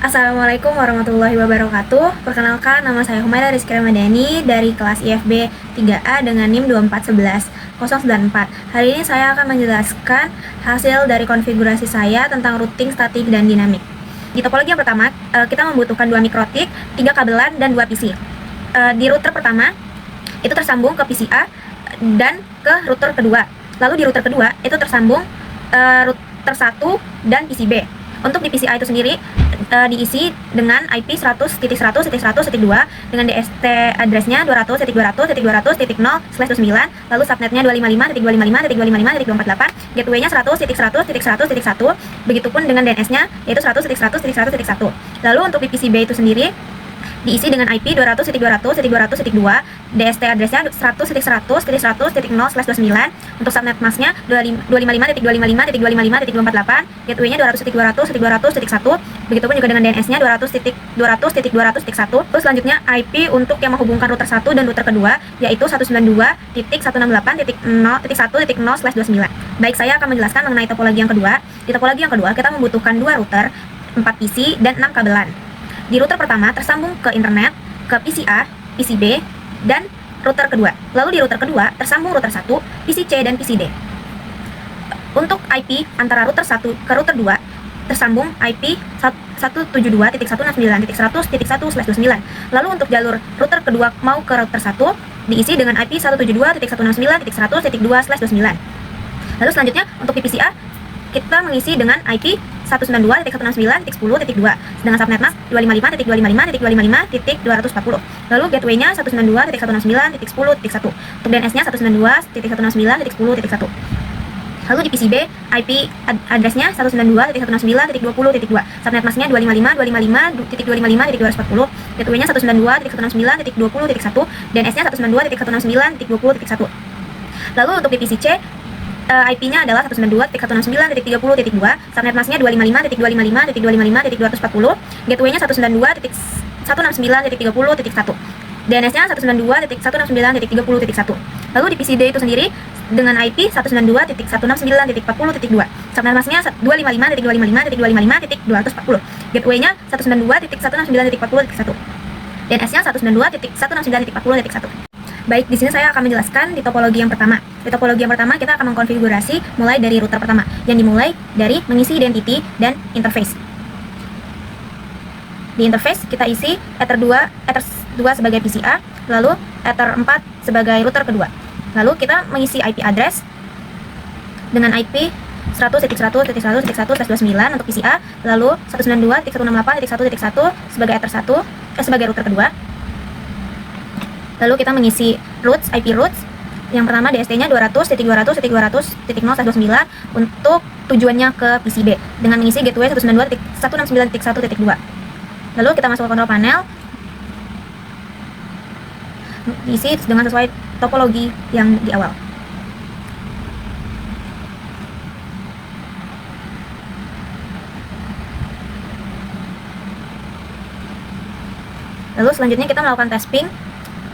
Assalamualaikum warahmatullahi wabarakatuh. Perkenalkan, nama saya Humaira Rizky Ramadhani dari kelas IFB 3A dengan NIM 2411094. Hari ini saya akan menjelaskan hasil dari konfigurasi saya tentang routing, statik, dan dinamik. Di topologi yang pertama, kita membutuhkan 2 mikrotik, 3 kabelan, dan 2 PC. Di router pertama, itu tersambung ke PC A dan ke router kedua. Lalu di router kedua, itu tersambung router 1 dan PC B. Untuk di PC A itu sendiri diisi dengan IP 100.100.100.2 dengan DST addressnya 200.200.200.0/29, lalu subnetnya 255.255.255.248, gateway-nya 100.100.100.1, begitupun dengan DNS-nya yaitu 100.100.100.1. Lalu untuk di PC B itu sendiri diisi dengan IP 200.200.200.2, DST addressnya 100.100.100.0/29, untuk subnet masknya 255.255.255.248, gateway-nya 200.200.200.1, begitupun juga dengan DNS-nya 200.200.100.1. Terus selanjutnya IP untuk yang menghubungkan router 1 dan router kedua yaitu 192.168.0.1.0/29. Baik, saya akan menjelaskan mengenai topologi yang kedua. Di topologi yang kedua kita membutuhkan 2 router, 4 PC, dan 6 kabelan. Di router pertama tersambung ke internet, ke PC A, PC B, dan router kedua. Lalu di router kedua tersambung router 1, PC C, dan PC D. Untuk IP antara router 1 ke router 2 tersambung IP 172.169.100.1/29. Lalu untuk jalur router kedua mau ke router 1 diisi dengan IP 172.169.100.2/29. Lalu selanjutnya untuk di PC A kita mengisi dengan IP 192.169.10.2 dengan subnet mask 255.255.255.240. Lalu gateway-nya 192.169.10.1. Untuk DNS-nya 192.169.10.1. Lalu di PC B, IP address-nya 192.169.20.2, subnet mask-nya 255.255.240, gateway-nya 192.169.20.1, DNS-nya 192.169.20.1. Lalu untuk di PC C, IP-nya adalah 192.169.30.2, subnet mask-nya 255.255.255.240, gateway-nya 192.169.30.1, DNS-nya 192.169.30.1. Lalu di PC D itu sendiri dengan IP 192.169.40.2, subnet mask-nya 255.255.255.240, gateway-nya 192.169.40.1, DNS-nya 192.169.40.1. Baik, di sini saya akan menjelaskan di topologi yang pertama. Di topologi yang pertama kita akan mengkonfigurasi mulai dari router pertama, yang dimulai dari mengisi identity dan interface. Di interface kita isi ether 2 sebagai PC A, lalu ether 4 sebagai router kedua. Lalu kita mengisi IP address dengan IP 100.100.100.1/29 untuk PC A, lalu 192.168.1.1 sebagai ether 1 sebagai router kedua. Lalu kita mengisi routes, IP routes. Yang pertama DST-nya 200.200.200.0/29 untuk tujuannya ke PC B dengan mengisi gateway 192.169.1.2. Lalu kita masuk ke control panel, diisi dengan sesuai topologi yang di awal. Lalu selanjutnya kita melakukan tasping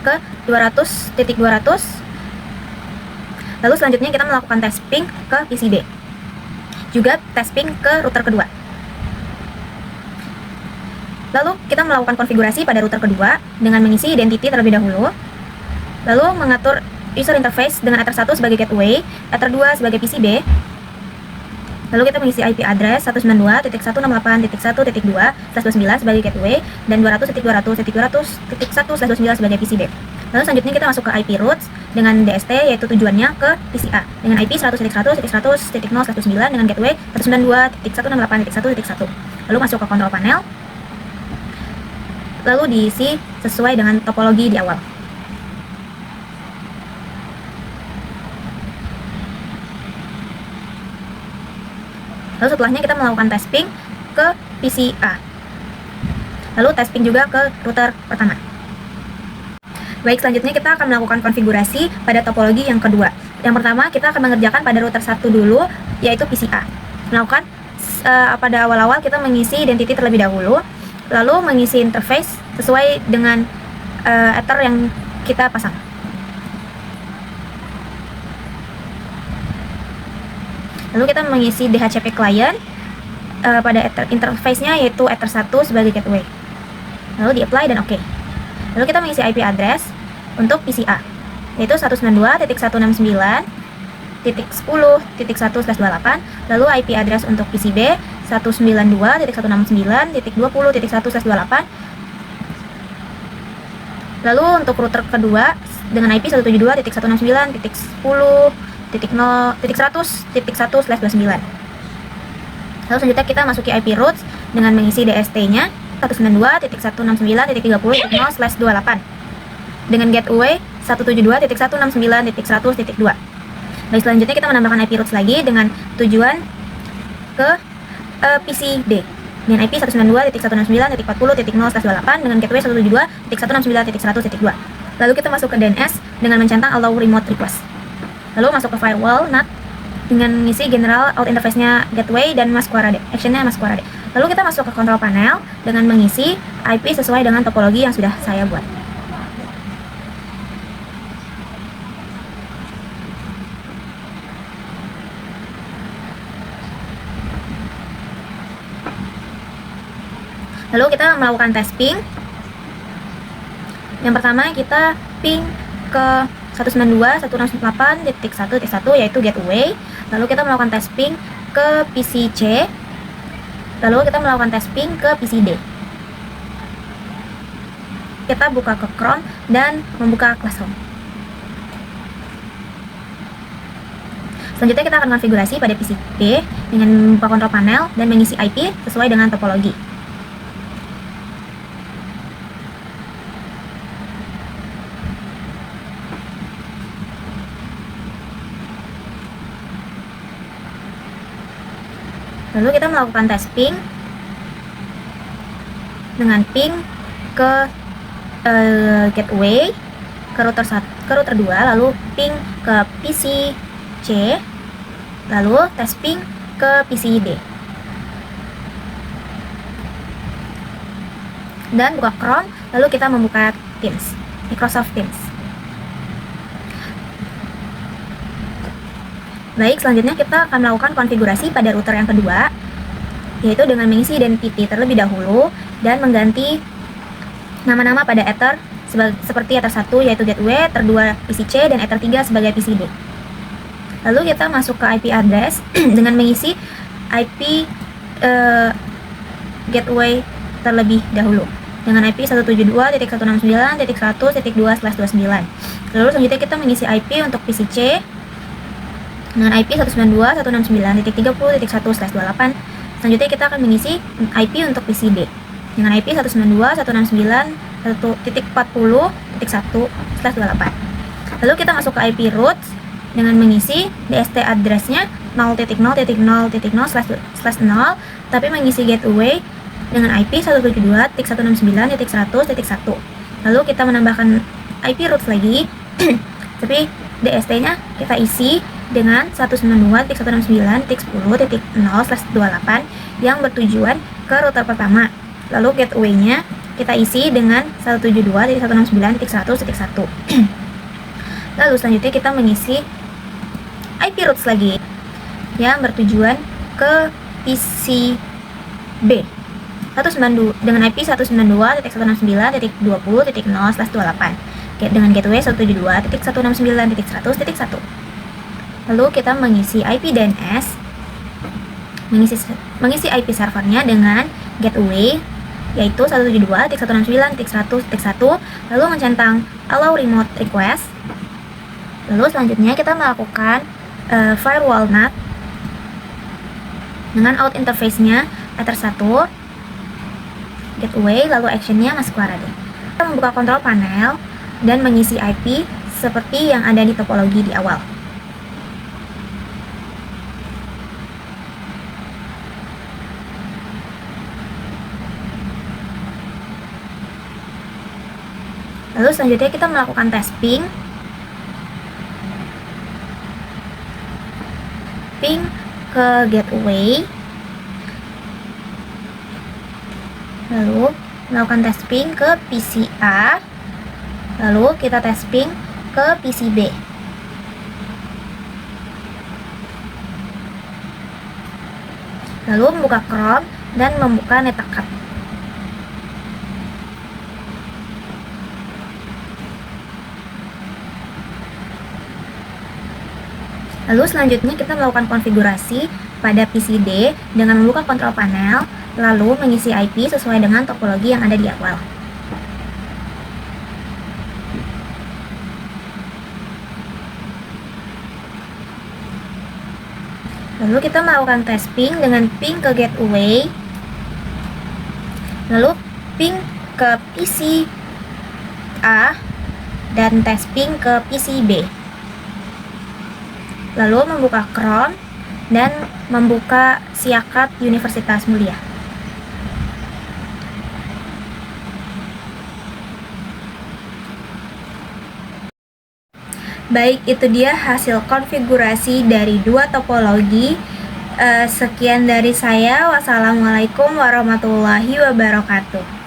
ke 200.200. Lalu selanjutnya kita melakukan tasping ke PC B. Juga tasping ke router kedua. Lalu kita melakukan konfigurasi pada router kedua dengan mengisi identity terlebih dahulu. Lalu mengatur user interface dengan ether 1 sebagai gateway, ether 2 sebagai PC B. Lalu kita mengisi IP address 192.168.1.2/29 sebagai gateway dan 200.200.200.1/29 sebagai PC B. Lalu selanjutnya kita masuk ke IP routes dengan DST yaitu tujuannya ke PC A dengan IP 100.100.100.0/29 dengan gateway 192.168.1.1. Lalu masuk ke control panel. Lalu diisi sesuai dengan topologi di awal. Lalu setelahnya kita melakukan tasping ke PC A. Lalu tasping juga ke router pertama. Baik, selanjutnya kita akan melakukan konfigurasi pada topologi yang kedua. Yang pertama kita akan mengerjakan pada router 1 dulu, yaitu PC A. Melakukan pada awal-awal kita mengisi identity terlebih dahulu, lalu mengisi interface sesuai dengan ether yang kita pasang. Lalu kita mengisi DHCP client pada interface-nya yaitu Ether1 sebagai gateway. Lalu di-apply dan oke. Lalu kita mengisi IP address untuk PC A, yaitu 192.169.10.1/28. Lalu IP address untuk PC B 192.169.20.1/28. Lalu untuk router kedua dengan IP 172.169.10.1/29. Lalu selanjutnya kita masuki IP routes dengan mengisi DST-nya 192.169.30.0/28 dengan gateway 172.169.100.2. Baik, selanjutnya kita menambahkan IP routes lagi dengan tujuan ke PC D dengan IP 192.169.40.0/28 dengan gateway 172.169.100.2. Lalu kita masuk ke DNS dengan mencentang allow remote request. Lalu masuk ke firewall NAT dengan mengisi general out interface-nya gateway dan masquerade, action-nya masquerade. Lalu kita masuk ke control panel dengan mengisi IP sesuai dengan topologi yang sudah saya buat. Lalu kita melakukan tes ping. Yang pertama kita ping ke 192.168.1.1 yaitu gateway. Lalu kita melakukan tes ping ke PC C. Lalu kita melakukan tes ping ke PC D. Kita buka ke Chrome dan membuka Classroom. Selanjutnya kita akan konfigurasi pada PC B dengan membuka kontrol panel dan mengisi IP sesuai dengan topologi. Lalu kita melakukan tes ping dengan ping ke gateway ke router 2, lalu ping ke PC C, lalu tes ping ke PC D. Dan buka Chrome, lalu kita membuka Teams, Microsoft Teams. Baik, selanjutnya kita akan melakukan konfigurasi pada router yang kedua, yaitu dengan mengisi identity terlebih dahulu dan mengganti nama-nama pada Ether seperti Ether 1 yaitu gateway, Ether 2 PC C, dan Ether 3 sebagai PC D. Lalu kita masuk ke IP address dengan mengisi IP gateway terlebih dahulu dengan IP 172.169.100.2/29. Lalu selanjutnya kita mengisi IP untuk PC C dengan IP 192.169.30.1/28. Selanjutnya kita akan mengisi IP untuk PC D dengan IP 192.169.40.1/28. Lalu kita masuk ke IP routes dengan mengisi DST address-nya 0.0.0.0/0 tapi mengisi gateway dengan IP 172.169.100.1. Lalu kita menambahkan IP routes lagi tapi DST-nya kita isi dengan 192.169.10.0/28 yang bertujuan ke router pertama. Lalu gateway-nya kita isi dengan 172.169.100.1. Lalu selanjutnya kita mengisi IP routes lagi yang bertujuan ke PC B dengan IP 192.169.20.0/28 dengan gateway 172.169.100.1. Lalu kita mengisi IP DNS, mengisi IP servernya dengan gateway yaitu 172.169.100.1, lalu mencentang allow remote request. Lalu selanjutnya kita melakukan firewall NAT dengan out interface-nya Ether 1 gateway, lalu action-nya masquerade. Kita membuka kontrol panel dan mengisi IP seperti yang ada di topologi di awal. Lalu selanjutnya kita melakukan tes ping ke gateway, lalu melakukan tes ping ke PC A, lalu kita tes ping ke PC B. lalu membuka Chrome dan membuka Netacad. Lalu selanjutnya kita melakukan konfigurasi pada PCD dengan membuka kontrol panel, lalu mengisi IP sesuai dengan topologi yang ada di awal. Lalu kita melakukan tes ping dengan ping ke gateway, lalu ping ke PC A dan tes ping ke PC B. Lalu membuka Chrome dan membuka Siakat Universitas Mulia. Baik, itu dia hasil konfigurasi dari dua topologi. Sekian dari saya. Wassalamualaikum warahmatullahi wabarakatuh.